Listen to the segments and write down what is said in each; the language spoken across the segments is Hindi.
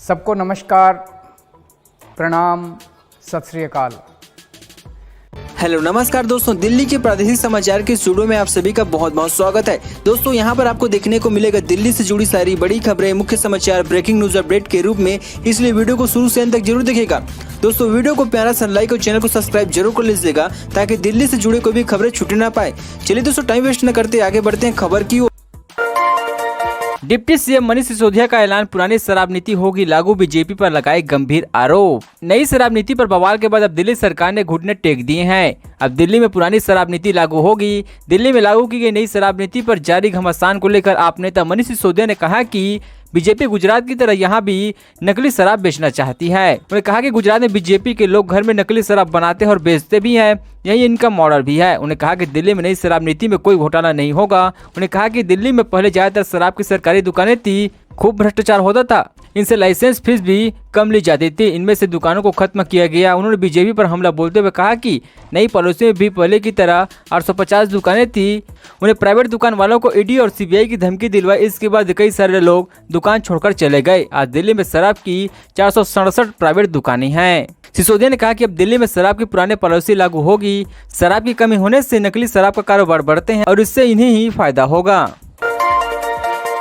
सबको नमस्कार, प्रणाम, सत श्री अकाल। हेलो नमस्कार दोस्तों, दिल्ली के प्रादेशिक समाचार के स्टूडियो में आप सभी का बहुत बहुत स्वागत है। दोस्तों यहाँ पर आपको देखने को मिलेगा दिल्ली से जुड़ी सारी बड़ी खबरें, मुख्य समाचार, ब्रेकिंग न्यूज अपडेट के रूप में, इसलिए वीडियो को शुरू से अंत तक जरूर देखिएगा। दोस्तों वीडियो को प्यारा सा लाइक और चैनल को सब्सक्राइब जरूर कर लीजिएगा ताकि दिल्ली से जुड़े कोई भी खबरें छूटे ना पाए। चलिए दोस्तों टाइम वेस्ट न करते आगे बढ़ते हैं खबर की ओर। डिप्टी सीएम मनीष सिसोदिया का ऐलान, पुरानी शराब नीति होगी लागू, बीजेपी पर लगाए गंभीर आरोप। नई शराब नीति पर बवाल के बाद अब दिल्ली सरकार ने घुटने टेक दिए हैं। अब दिल्ली में पुरानी शराब नीति लागू होगी। दिल्ली में लागू की गई नई शराब नीति पर जारी घमासान को लेकर आप नेता मनीष सिसोदिया ने कहा कि बीजेपी गुजरात की तरह यहाँ भी नकली शराब बेचना चाहती है। उन्होंने कहा कि गुजरात में बीजेपी के लोग घर में नकली शराब बनाते हैं और बेचते भी हैं, यही इनका मॉडल भी है। उन्होंने कहा कि दिल्ली में नई शराब नीति में कोई घोटाला नहीं होगा। उन्होंने कहा कि दिल्ली में पहले ज्यादातर शराब की सरकारी दुकानें थी, खूब भ्रष्टाचार होता था, इनसे लाइसेंस फीस भी कम ली जाती थी, इनमें से दुकानों को खत्म किया गया। उन्होंने बीजेपी पर हमला बोलते हुए कहा कि नई पॉलिसी में भी पहले की तरह 850 दुकानें थी। उन्हें प्राइवेट दुकान वालों को ईडी और सीबीआई की धमकी दिलवाई। इसके बाद कई सारे लोग दुकान छोड़कर चले गए। आज दिल्ली में शराब की 467 प्राइवेट दुकानें हैं। सिसोदिया ने कहा कि अब दिल्ली में शराब की पुरानी पॉलिसी लागू होगी। शराब की कमी होने से नकली शराब का कारोबार बढ़ते हैं और इससे इन्हें ही फायदा होगा।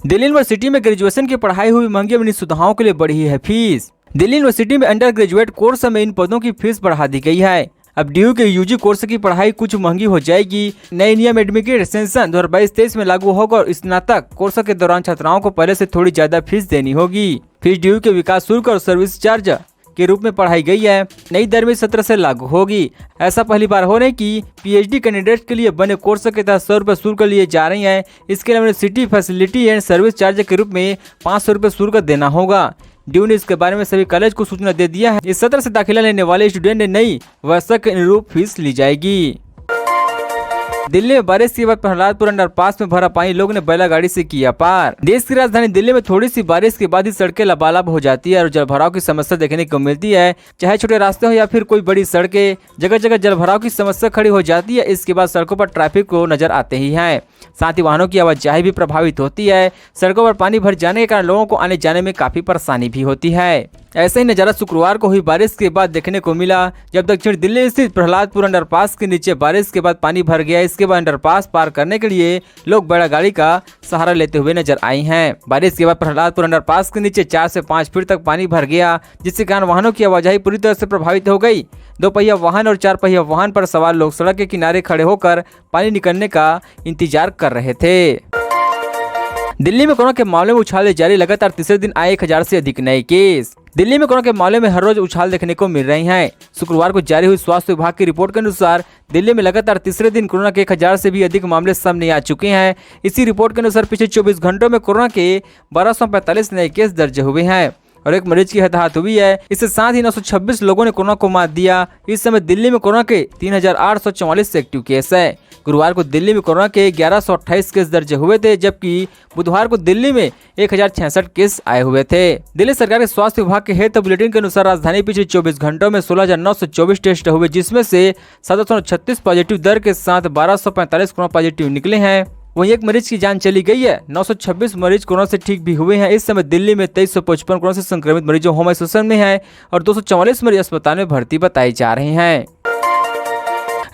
दिल्ली यूनिवर्सिटी में ग्रेजुएशन की पढ़ाई हुई महंगी, अपनी सुविधाओं के लिए बढ़ी है फीस। दिल्ली यूनिवर्सिटी में अंडर ग्रेजुएट कोर्स में इन पदों की फीस बढ़ा दी गई है। अब डीयू के यूजी कोर्स की पढ़ाई कुछ महंगी हो जाएगी। नए नियम एडमिशन सेशन 2022-23 में लागू होगा और स्नातक कोर्स के दौरान छात्राओं को पहले से थोड़ी ज्यादा फीस देनी होगी। फीस डीयू के विकास शुल्क और सर्विस चार्ज के रूप में पढ़ाई गई है। नई दर में 17 से लागू होगी। ऐसा पहली बार हो रहा है कि पीएचडी कैंडिडेट के लिए बने कोर्स के तहत 100 रुपये शुल्क लिए जा रही हैं। इसके अलावा university facility and service charge के रूप में 500 रुपये शुल्क देना होगा। ड्यू ने इसके बारे में सभी कॉलेज को सूचना दे दिया है। इस सत्र से दाखिला लेने वाले स्टूडेंट ने नई व्यवस्था के अनुरूप फीस ली जाएगी। दिल्ली में बारिश के बाद प्रहलादपुर अंडरपास में भरा पानी, लोगों ने बैलगाड़ी से किया पार। देश की राजधानी दिल्ली में थोड़ी सी बारिश के बाद ही सड़कें लबालब हो जाती है और जलभराव की समस्या देखने को मिलती है। चाहे छोटे रास्ते हो या फिर कोई बड़ी सड़कें, जगह जगह जलभराव की समस्या खड़ी हो जाती है। इसके बाद सड़कों पर ट्रैफिक को नजर आते ही है, साथ ही वाहनों की आवाजाही भी प्रभावित होती है। सड़कों पर पानी भर जाने के कारण लोगों को आने जाने में काफी परेशानी भी होती है। ऐसा ही नजारा शुक्रवार को हुई बारिश के बाद देखने को मिला, जब दक्षिण दिल्ली स्थित प्रहलादपुर अंडरपास के नीचे बारिश के बाद पानी भर गया। इसके बाद अंडरपास पार करने के लिए लोग बैलगाड़ी का सहारा लेते हुए नजर आए हैं। बारिश के बाद प्रहलादपुर अंडरपास के नीचे 4 से 5 फीट तक पानी भर गया, जिसके कारण वाहनों की आवाजाही पूरी तरह से प्रभावित हो गई। 2 पहिया वाहन और 4 पहिया वाहन पर सवार लोग सड़क के किनारे खड़े होकर पानी निकलने का इंतजार कर रहे थे। दिल्ली में कोरोना के मामले में उछाल जारी, लगातार तीसरे दिन आए 1000 से अधिक नए केस। दिल्ली में कोरोना के मामले में हर रोज उछाल देखने को मिल रही है। शुक्रवार को जारी हुई स्वास्थ्य विभाग की रिपोर्ट के अनुसार दिल्ली में लगातार तीसरे दिन कोरोना के 1000 से भी अधिक मामले सामने आ चुके हैं। इसी रिपोर्ट के अनुसार पिछले 24 घंटों में कोरोना के 1245 नए केस दर्ज हुए हैं और एक मरीज की हताहत हुई है। इसके साथ ही 926 लोगों ने कोरोना को मात दिया। इस समय दिल्ली में कोरोना के 3844 एक्टिव केस है। गुरुवार को दिल्ली में कोरोना के 1128 केस दर्ज हुए थे, जबकि बुधवार को दिल्ली में 1066 केस आए हुए थे। दिल्ली सरकार के स्वास्थ्य विभाग के हेल्थ बुलेटिन के अनुसार राजधानी पिछले 24 घंटों में 16,924 टेस्ट हुए, जिसमें से 736 पॉजिटिव दर के साथ 1245 कोरोना पॉजिटिव निकले हैं। वहीं एक मरीज की जान चली गई है। 926 मरीज कोरोना से ठीक भी हुए हैं। इस समय दिल्ली में 2355 कोरोना से संक्रमित मरीजों होम आइसोलेशन में हैं और 244 मरीज अस्पताल में भर्ती बताए जा रहे हैं।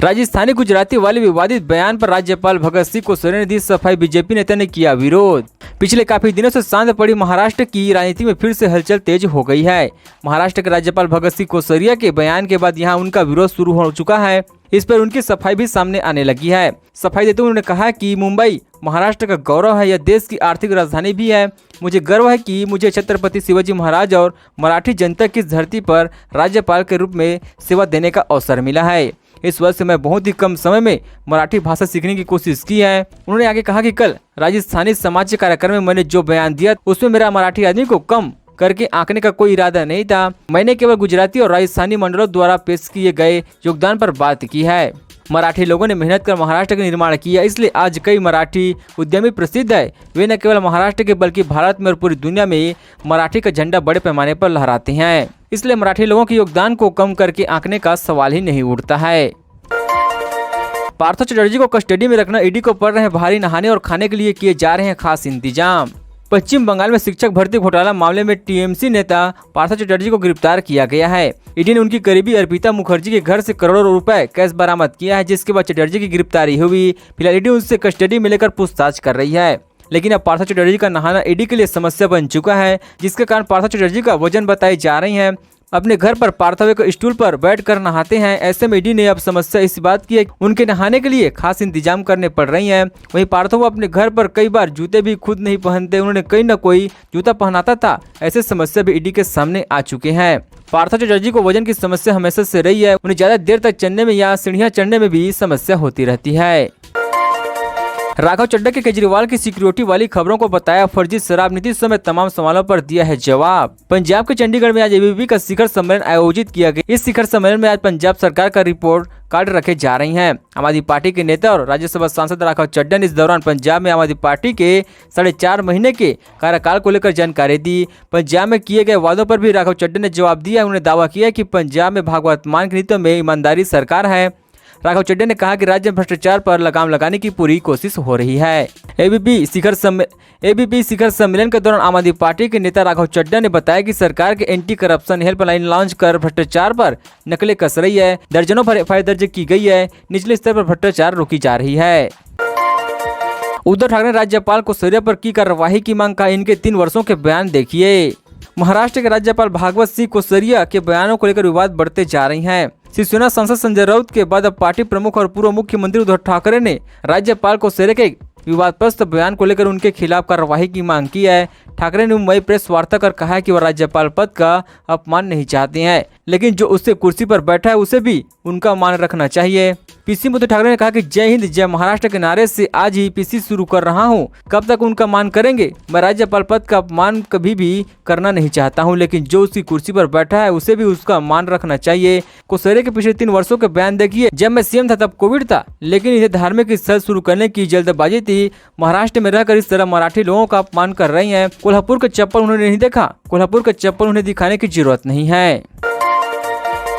राजस्थानी गुजराती वाले विवादित बयान पर राज्यपाल भगत सिंह कोश्यारी ने दी सफाई, बीजेपी नेता ने किया विरोध। पिछले काफी दिनों से शांत पड़ी महाराष्ट्र की राजनीति में फिर से हलचल तेज हो गई है। महाराष्ट्र के राज्यपाल भगत सिंह कोश्यारी के बयान के बाद यहां उनका विरोध शुरू हो चुका है। इस पर उनकी सफाई भी सामने आने लगी है। सफाई देते हुए उन्होंने कहा कि मुंबई महाराष्ट्र का गौरव है, यह देश की आर्थिक राजधानी भी है। मुझे गर्व है कि मुझे छत्रपति शिवाजी महाराज और मराठी जनता की इस धरती पर राज्यपाल के रूप में सेवा देने का अवसर मिला है। इस वर्ष मैं बहुत ही कम समय में मराठी भाषा सीखने की कोशिश की है। उन्होंने आगे कहा कि कल राजस्थानी समाज के कार्यक्रम में मैंने जो बयान दिया उसमें मेरा मराठी आदमी को कम करके आंकने का कोई इरादा नहीं था। मैंने केवल गुजराती और राजस्थानी मंडलों द्वारा पेश किए गए योगदान पर बात की है। मराठी लोगों ने मेहनत कर महाराष्ट्र का निर्माण किया, इसलिए आज कई मराठी उद्यमी प्रसिद्ध है। वे न केवल महाराष्ट्र के बल्कि भारत में और पूरी दुनिया में मराठी का झंडा बड़े पैमाने पर लहराते हैं। इसलिए मराठी लोगों के योगदान को कम करके आंकने का सवाल ही नहीं उठता है। पार्थो चटर्जी को कस्टडी में रखना, ईडी को पड़ रहे हैं भारी, नहाने और खाने के लिए किए जा रहे हैं खास इंतजाम। पश्चिम बंगाल में शिक्षक भर्ती घोटाला मामले में टीएमसी नेता पार्थ चटर्जी को गिरफ्तार किया गया है। ईडी ने उनकी करीबी अर्पिता मुखर्जी के घर से करोड़ों रुपए कैश बरामद किया है, जिसके बाद चटर्जी की गिरफ्तारी हुई। फिलहाल ईडी उनसे कस्टडी में लेकर पूछताछ कर रही है। लेकिन अब पार्थ चटर्जी का नहाना ईडी के लिए समस्या बन चुका है, जिसके कारण पार्थ चटर्जी का वजन बताई जा रही है। अपने घर पर पार्थवे को स्टूल पर बैठकर नहाते हैं। ऐसे में ईडी ने अब समस्या इस बात की है कि उनके नहाने के लिए खास इंतजाम करने पड़ रही हैं। वहीं पार्थव अपने घर पर कई बार जूते भी खुद नहीं पहनते, उन्होंने कहीं न कोई जूता पहनाता था। ऐसे समस्या भी ईडी के सामने आ चुके हैं। पार्थ चटर्जी को वजन की समस्या हमेशा से रही है। उन्हें ज्यादा देर तक चलने में या सीढ़ियां चढ़ने में भी समस्या होती रहती है। राघव चड्ढा के केजरीवाल की सिक्योरिटी वाली खबरों को बताया फर्जी शराब नीति समेत तमाम सवालों पर दिया है जवाब। पंजाब के चंडीगढ़ में आज एबीवीपी का शिखर सम्मेलन आयोजित किया गया। इस शिखर सम्मेलन में आज पंजाब सरकार का रिपोर्ट कार्ड रखे जा रही हैं। आम आदमी पार्टी के नेता और राज्यसभा सांसद राघव चड्ढा ने इस दौरान पंजाब में आम आदमी पार्टी के 4.5 महीने के कार्यकाल को लेकर जानकारी दी। पंजाब में किए गए वादों पर भी राघव चड्ढा ने जवाब दिया। उन्होंने दावा किया कि पंजाब में भगवंत मान की नीतियों में ईमानदारी सरकार है। राघव चड्ढा ने कहा कि राज्य में भ्रष्टाचार पर लगाम लगाने की पूरी कोशिश हो रही है। एबीपी शिखर सम्मेलन के दौरान आम आदमी पार्टी के नेता राघव चड्ढा ने बताया कि सरकार के एंटी करप्शन हेल्पलाइन लॉन्च कर भ्रष्टाचार पर नकलें कस रही है। दर्जनों पर एफआईआर दर्ज की गई है। निचले स्तर पर भ्रष्टाचार रोकी जा रही है। उद्धव ठाकरे ने राज्यपाल कोश्यारी पर की कार्रवाई की मांग का। इनके 3 वर्षों के बयान देखिए। महाराष्ट्र के राज्यपाल भागवत सिंह कोश्यारी के बयानों को लेकर विवाद बढ़ते जा रही हैं। शिवसेना सांसद संजय राउत के बाद अब पार्टी प्रमुख और पूर्व मुख्यमंत्री उद्धव ठाकरे ने राज्यपाल कोश्यारी के विवादग्रस्त बयान को लेकर उनके खिलाफ कार्रवाई की मांग की है। ठाकरे ने मुंबई प्रेस वार्ता कर कहा कि वह राज्यपाल पद का अपमान नहीं चाहते हैं, लेकिन जो उससे कुर्सी पर बैठा है उसे भी उनका मान रखना चाहिए। पीसी उद्धव ठाकरे ने कहा कि जय हिंद जय महाराष्ट्र के नारे से आज ही पीसी शुरू कर रहा हूं। कब तक उनका मान करेंगे? मैं राज्यपाल पद का अपमान कभी भी करना नहीं चाहता हूं, लेकिन जो उसकी कुर्सी पर बैठा है उसे भी उसका मान रखना चाहिए। कोश्यारी के पिछले 3 वर्षों के बयान देखिए। जब मैं सीएम था तब कोविड था, लेकिन इन्हें धार्मिक स्थल शुरू करने की जल्दबाजी थी। महाराष्ट्र में रहकर इस तरह मराठी लोगों का अपमान कर रही है। कोल्हापुर का चप्पल उन्होंने नहीं देखा, कोल्हापुर का चप्पल उन्हें दिखाने की जरूरत नहीं है।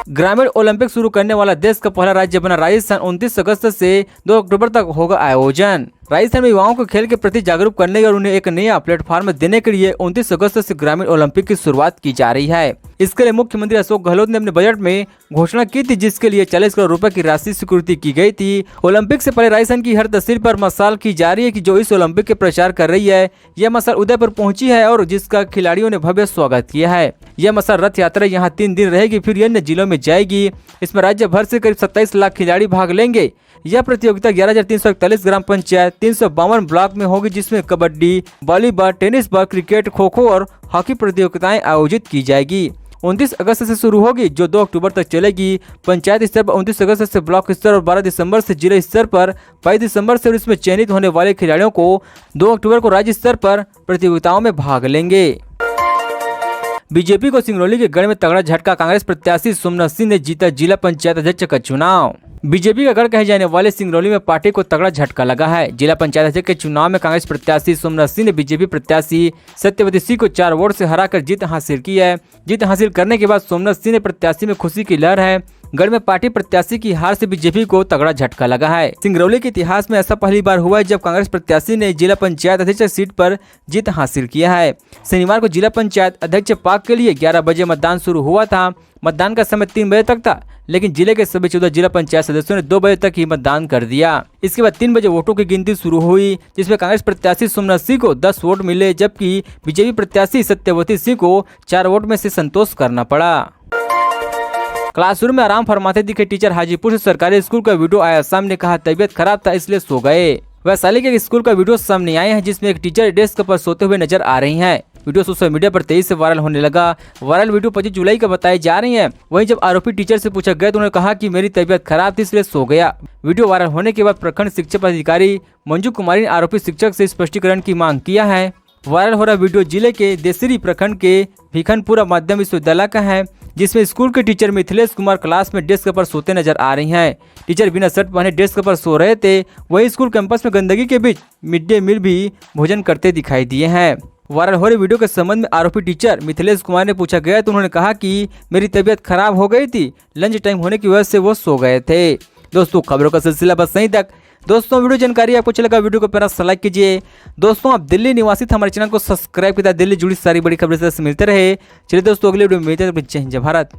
ग्रामीण ओलंपिक शुरू करने वाला देश का पहला राज्य बना राजस्थान। 29 अगस्त से 2 अक्टूबर तक होगा आयोजन। राजस्थान में युवाओं को खेल के प्रति जागरूक करने और उन्हें एक नया प्लेटफॉर्म देने के लिए 29 अगस्त से ग्रामीण ओलंपिक की शुरुआत की जा रही है। इसके लिए मुख्यमंत्री अशोक गहलोत ने अपने बजट में घोषणा की थी, जिसके लिए 40 करोड़ रुपए की राशि स्वीकृति की गई थी। ओलंपिक से पहले राजस्थान की हर तहसील पर मशाल की जा रही है कि जो इस ओलंपिक के प्रचार कर रही है। यह मशाल उदयपुर पहुंची है और जिसका खिलाड़ियों ने भव्य स्वागत किया है। यह मशाल रथ यात्रा यहाँ 3 दिन रहेगी, फिर अन्य जिलों में जाएगी। इसमें राज्य भर से करीब 27 लाख खिलाड़ी भाग लेंगे। यह प्रतियोगिता 11,341 ग्राम पंचायत 352 ब्लॉक में होगी, जिसमें kabaddi, volleyball, tennis ball, cricket, kho kho और हॉकी प्रतियोगिताएं आयोजित की जाएगी। 29 अगस्त से शुरू होगी, जो 2 अक्टूबर तक चलेगी। पंचायत स्तर पर 29 अगस्त से ब्लॉक स्तर और 12 दिसंबर से जिला स्तर पर, 22 दिसंबर से इसमें चयनित होने वाले खिलाड़ियों को 2 अक्टूबर को राज्य स्तर पर प्रतियोगिताओं में भाग लेंगे। बीजेपी को सिंगरौली के गढ़ में तगड़ा झटका। कांग्रेस प्रत्याशी सोमनाथ सिंह ने जीता जिला पंचायत अध्यक्ष का चुनाव। बीजेपी का गढ़ कहे जाने वाले सिंगरौली में पार्टी को तगड़ा झटका लगा है। जिला पंचायत अध्यक्ष के चुनाव में कांग्रेस प्रत्याशी सोमनाथ सिंह ने बीजेपी प्रत्याशी सत्यवती सिंह को 4 वोट से हराकर जीत हासिल की है। जीत हासिल करने के बाद सोमनाथ सिंह ने प्रत्याशी में खुशी की लहर है। गढ़ में पार्टी प्रत्याशी की हार से बीजेपी को तगड़ा झटका लगा है। सिंगरौली के इतिहास में ऐसा पहली बार हुआ है जब कांग्रेस प्रत्याशी ने जिला पंचायत अध्यक्ष सीट पर जीत हासिल किया है। शनिवार को जिला पंचायत अध्यक्ष पद के लिए 11 बजे मतदान शुरू हुआ था। मतदान का समय 3 बजे तक था, लेकिन जिले के सभी 14 जिला पंचायत सदस्यों ने 2 बजे तक ही मतदान कर दिया। इसके बाद 3 बजे वोटों की गिनती शुरू हुई, जिसमें कांग्रेस प्रत्याशी सोमनाथ सिंह को 10 वोट मिले, जबकि बीजेपी प्रत्याशी सत्यवती सिंह को 4 वोट में से संतोष करना पड़ा। क्लासरूम में आराम फरमाते दिखे टीचर। हाजीपुर से सरकारी स्कूल का वीडियो आया सामने, कहा तबीयत खराब था इसलिए सो गए। वैशाली के स्कूल का वीडियो सामने आया है, जिसमें एक टीचर डेस्क पर सोते हुए नजर आ रही हैं। वीडियो सोशल मीडिया पर तेजी से वायरल होने लगा। वायरल वीडियो 25 जुलाई का बताई जा रही है। वहीं जब आरोपी टीचर से पूछा गया तो उन्होंने कहा कि मेरी तबीयत खराब थी इसलिए सो गया। वीडियो वायरल होने के बाद प्रखंड शिक्षा पदाधिकारी मंजू कुमारी ने आरोपी शिक्षक से स्पष्टीकरण की मांग किया है। वायरल हो रहा वीडियो जिले के देसरी प्रखंड के भिखनपुरा माध्यमिक विश्वविद्यालय का है, जिसमें स्कूल के टीचर मिथिलेश कुमार क्लास में डेस्क पर सोते नजर आ रही हैं। टीचर बिना शर्ट पहने डेस्क पर सो रहे थे। वहीं स्कूल कैंपस में गंदगी के बीच मिड डे मील भी भोजन करते दिखाई दिए हैं। वायरल हो रहे वीडियो के संबंध में आरोपी टीचर मिथिलेश कुमार ने पूछा गया तो उन्होंने कहा कि मेरी तबीयत खराब हो गई थी, लंच टाइम होने की वजह से वो सो गए थे। दोस्तों, खबरों का सिलसिला बस यहीं तक। दोस्तों वीडियो जानकारी आपको अच्छा लगा, वीडियो को प्यारा सा लाइक कीजिए। दोस्तों आप दिल्ली निवासी थे, हमारे चैनल को सब्सक्राइब कीजिए, दिल्ली जुड़ी सारी बड़ी खबरें से मिलते रहे। चलिए दोस्तों अगले वीडियो में मिलते हैं। जय हिंद जय भारत।